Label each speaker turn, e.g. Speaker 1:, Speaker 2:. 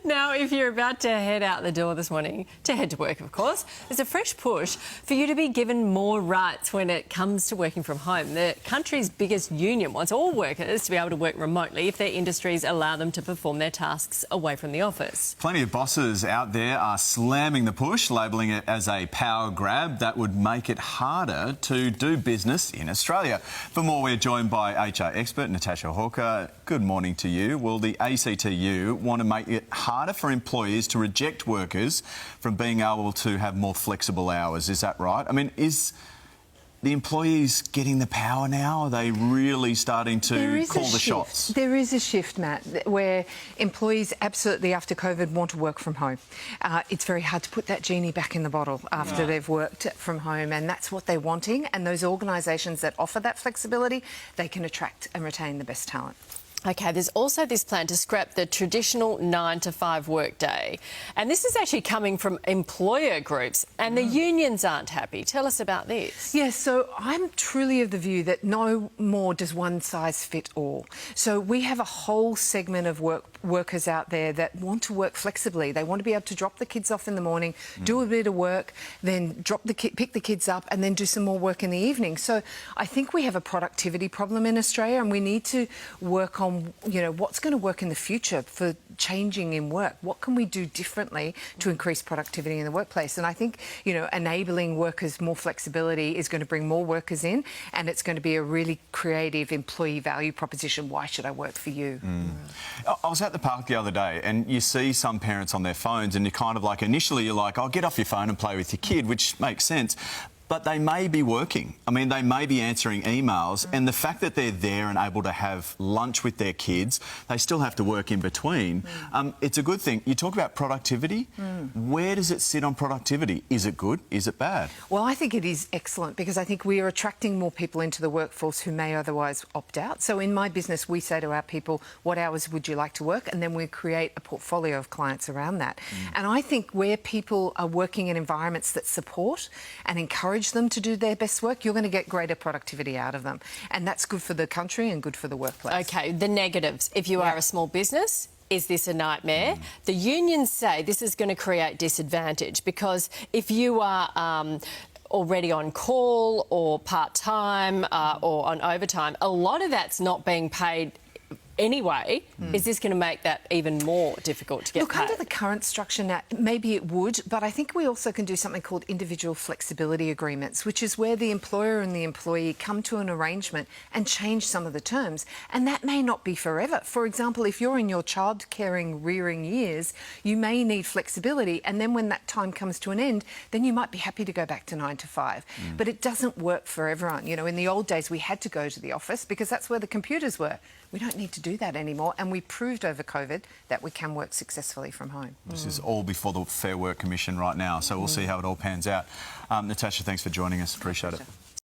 Speaker 1: Now, if you're about to head out the door this morning, to head to work, of course, there's a fresh push for you to be given more rights when it comes to working from home. The country's biggest union wants all workers to be able to work remotely if their industries allow them to perform their tasks away from the office.
Speaker 2: Plenty of bosses out there are slamming the push, labelling it as a power grab that would make it harder to do business in Australia. For more, we're joined by HR expert Natasha Hawker. Good morning to you. Well, the ACTU want to make it harder for employers to reject workers from being able to have more flexible hours. Is that right? I mean, is the employees getting the power now? Are they really starting to call the shots?
Speaker 3: There is a shift, Matt, where employees absolutely after COVID want to work from home. It's very hard to put that genie back in the bottle after they've worked from home, and that's what they're wanting. And those organisations that offer that flexibility, they can attract and retain the best talent.
Speaker 1: OK, there's also this plan to scrap the traditional 9-to-5 workday. And this is actually coming from employer groups, and the unions aren't happy. Tell us about this.
Speaker 3: Yes, so I'm truly of the view that no more does one size fit all. So we have a whole segment of workers out there that want to work flexibly. They want to be able to drop the kids off in the morning, do a bit of work, then pick the kids up and then do some more work in the evening. So I think we have a productivity problem in Australia, and we need to work on what's going to work in the future for changing in work. What can we do differently to increase productivity in the workplace? And I think, enabling workers more flexibility is going to bring more workers in, and it's going to be a really creative employee value proposition. Why should I work for you?
Speaker 2: I was at the park the other day, and you see some parents on their phones, and you're kind of like, initially you're like, oh, get off your phone and play with your kid, which makes sense. But they may be working. I mean, they may be answering emails, and the fact that they're there and able to have lunch with their kids, they still have to work in between. It's a good thing. You talk about productivity. Where does it sit on productivity? Is it good? Is it bad?
Speaker 3: Well, I think it is excellent, because I think we are attracting more people into the workforce who may otherwise opt out. So in my business, we say to our people, what hours would you like to work? And then we create a portfolio of clients around that. And I think where people are working in environments that support and encourage them to do their best work, you're going to get greater productivity out of them. And that's good for the country and good for the workplace.
Speaker 1: OK, the negatives. If you are a small business, is this a nightmare? The unions say this is going to create disadvantage, because if you are already on call or part-time or on overtime, a lot of that's not being paid anyway. Is this going to make that even more difficult to get paid?
Speaker 3: Under the current structure now, maybe it would, but I think we also can do something called individual flexibility agreements, which is where the employer and the employee come to an arrangement and change some of the terms. And that may not be forever. For example, if you're in your child-caring, rearing years, you may need flexibility, and then when that time comes to an end, then you might be happy to go back to 9 to 5. But it doesn't work for everyone. In the old days, we had to go to the office because that's where the computers were. We don't need to do that anymore, and we proved over COVID that we can work successfully from home.
Speaker 2: This is all before the Fair Work Commission right now, so we'll see how it all pans out. Natasha, thanks for joining us. Appreciate it.